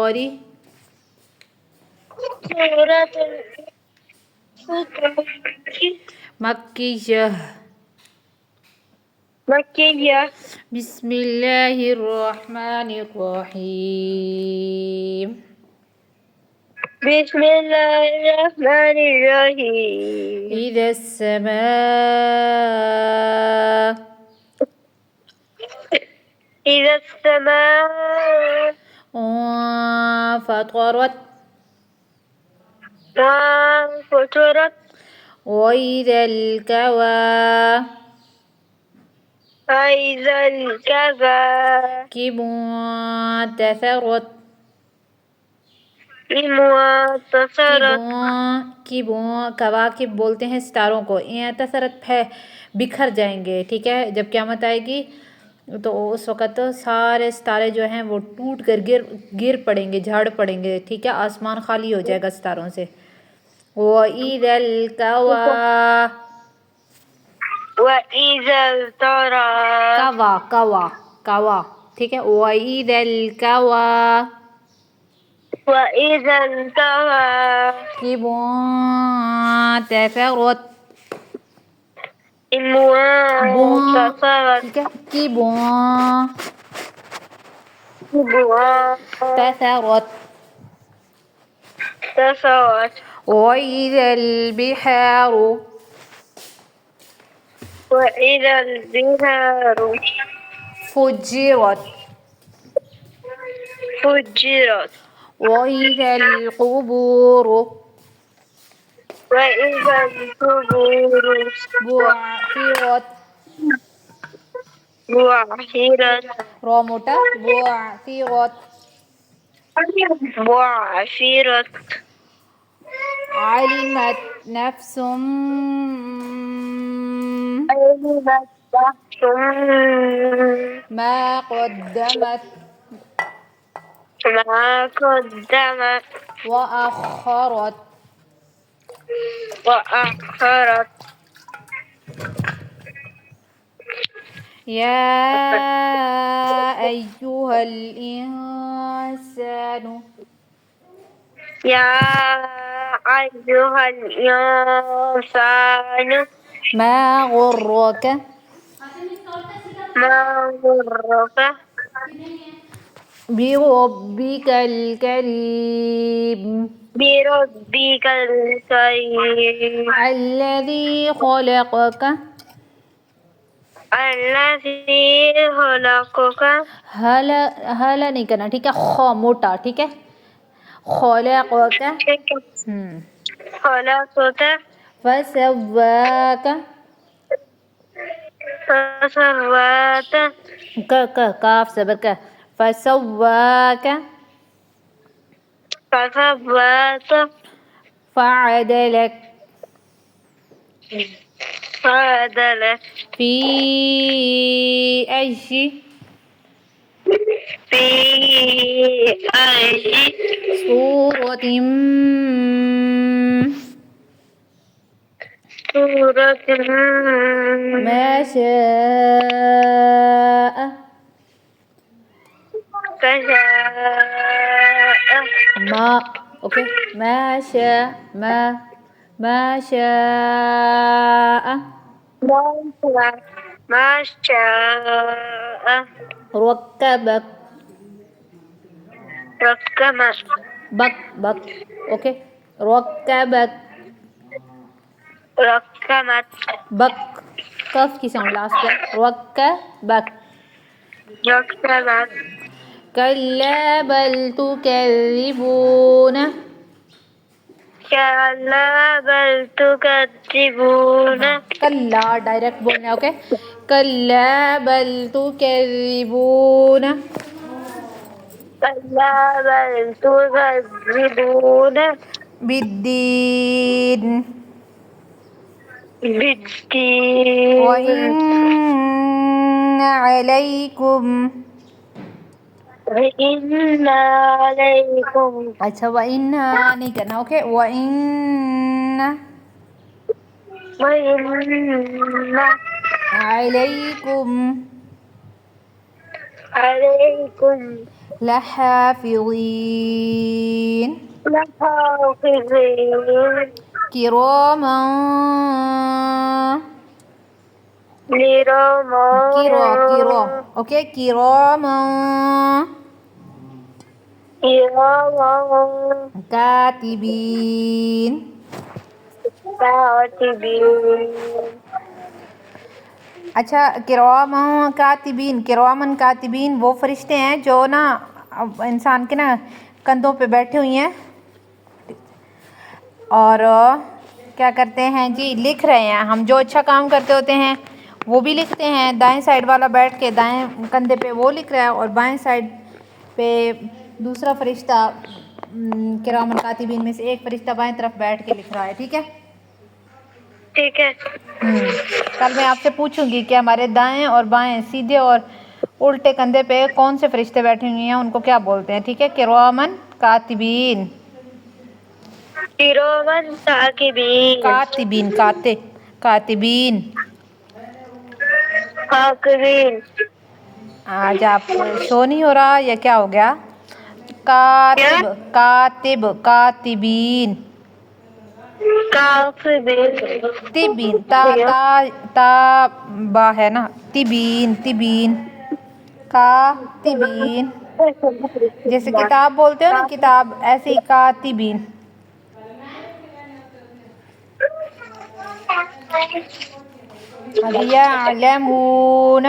الفطر سورة الفطر مكية. مكية. بسم الله الرحمن الرحيم. بسم الله الرحمن الرحيم. إذا السماء إذا السماء فطرت فطرت وإذا الكواكب فإذا الكواكب انتثرت. انتصرت. कवाकिब बोलते हैं सितारों को। इंतसरत है बिखर जाएंगे, ठीक है। जब क़यामत आएगी तो उस वक़्त तो सारे सितारे जो हैं वो टूट कर गिर पड़ेंगे, झड़ पड़ेंगे, ठीक है। आसमान खाली हो जाएगा सितारों से। वइज़ल وإذا الترى कवा, ठीक है। वइज़ल وإذا الكواكب انتثرت। انتصرت. ठीक है। انتثرت। انتصرت. وإذا البحار وإذا البحار فجرت. فجرت. وإذا القبور وإذا القبور بعثرت. بعثرت. را موटा بعثرت. بعثرت. علمت نفس علمت نفس ما قدمت ما قدمت وأخرت. وأخرت. يا أيها الإنسان يا أيها الإنسان ما غرك ما غرك بربك الكريم بربك الكريم الذي خلقك الذي خلقك हला नहीं करना, ठीक है। ख मोटा, ठीक है। खलक़क خلقك फसव्वाक فسواك काफ ज़बर का फसव्वाक فسواك फ़अदलक فعدلك फ़ी अय्यि في أي सूरतिम سورة ما شاء تشاء ما ओके ما شاء ما شاء ركبك ركبك बक ओके रकबक ركبت बक कफ की साउंड लास्ट पे रकबक ركبت कल्ला बल तुकज़िबून كلا بل تكذبون कल्ला डायरेक्ट बोलना है, ओके। कल्ला बल तुकज़िबून كلا بل تكذبون बिद्दीन بالدين وإن عليكम وإن عليكم अच्छा वइन्ना नहीं करना, ओके। वइन्ना وإن अलैकुम عليكم لحافظين لحافظين كراما كراما اوكي كراما كراما كاتبين. كاتبين अच्छा, किरामन कातिबीन वो फरिश्ते हैं जो ना अब इंसान के ना कंधों पे बैठे हुए हैं और क्या करते हैं जी, लिख रहे हैं। हम जो अच्छा काम करते होते हैं वो भी लिखते हैं। दाएं साइड वाला बैठ के दाएं कंधे पे वो लिख रहा है और बाएं साइड पे दूसरा फरिश्ता किरामन कातिबीन में से एक फरिश्ता बाएं तरफ बैठ के लिख रहा है। ठीक है। ठीक है। कल मैं आपसे पूछूंगी कि हमारे दाएं और बाएं, सीधे और उल्टे कंधे पे कौन से फरिश्ते बैठे हुए हैं, उनको क्या बोलते हैं। ठीक है। किरामन कातिबीन किरामन कातिबीन कातिबीन कातिबीन। कातिबीन आज आप शो नहीं हो रहा या क्या हो गया? क्या? कातिबीन कातिबीन तिबीन ता बा है ना, तिबीन कातिबीन। जैसे किताब बोलते हो ना, किताब, ऐसे ही कातिबीन। यअलमून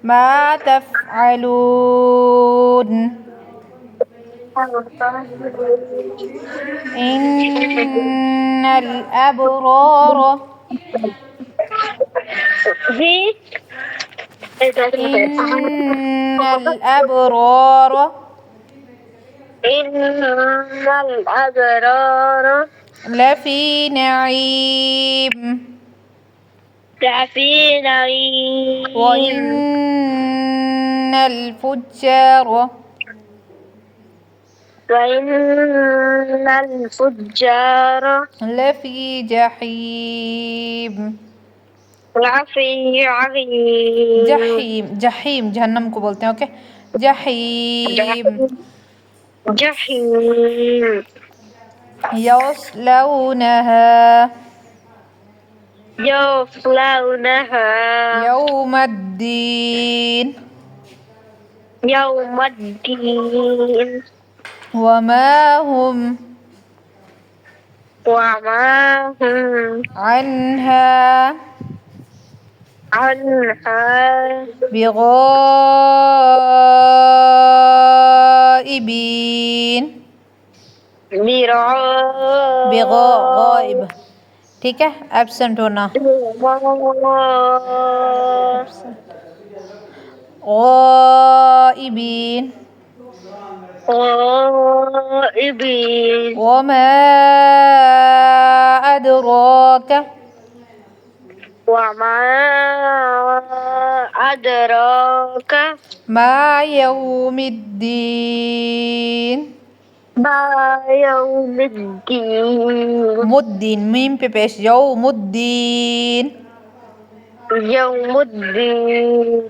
मा तफ़अलून इन्नल अबरार इन्नल अबरार innal abrara लफ़ी नईम lafi na'im वइन्नल फुज्जार wa innal fujjara लफ़ी जहीम lafi jahim जहीम जहन्नम को बोलते हैं। ओके, जहीम jahim यस्लौनहा yaslawnaha यौमद्दीन yawmaddin वमा हुम wa ma hum अन्हा anha बिगाइबीन गाइब। ठीक है, एब्सेंट होना। गाइबीन غائبين वमा अदराक وما أدراك मा यौमिद्दीन ما يوم الدين मुद्दीन मीम पे पेश यौमुद्दीन يوم الدين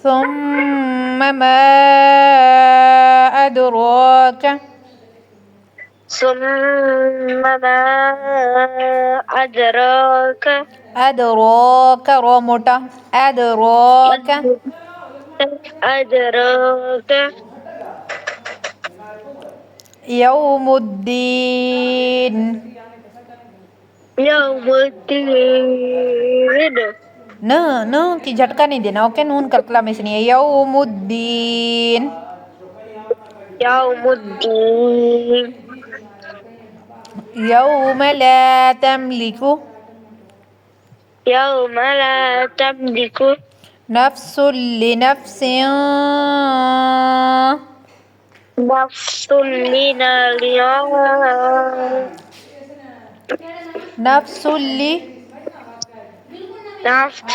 ثم ما أدراك ثم ما أدراك أدراك رو मोटा أدراك أدراك يوم الدين يوم الدين न की झटका नहीं देना। ओके, नून कलकला में से नहीं है। यौमुद्दीन يوم الدين यौम ला तमलिकु يوم لا تملك नफ्सुल लिनफ्सिन نفس لنفس नफ्सुल लि نفس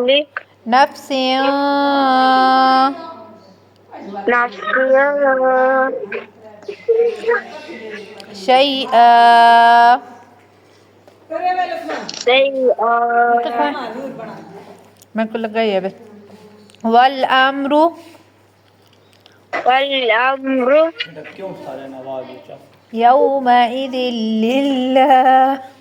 لك नफ्सिन نفس शैआ سيئة मैं को लगा ये बस वल अमरु والأمر यौमइदिल लिल्लाह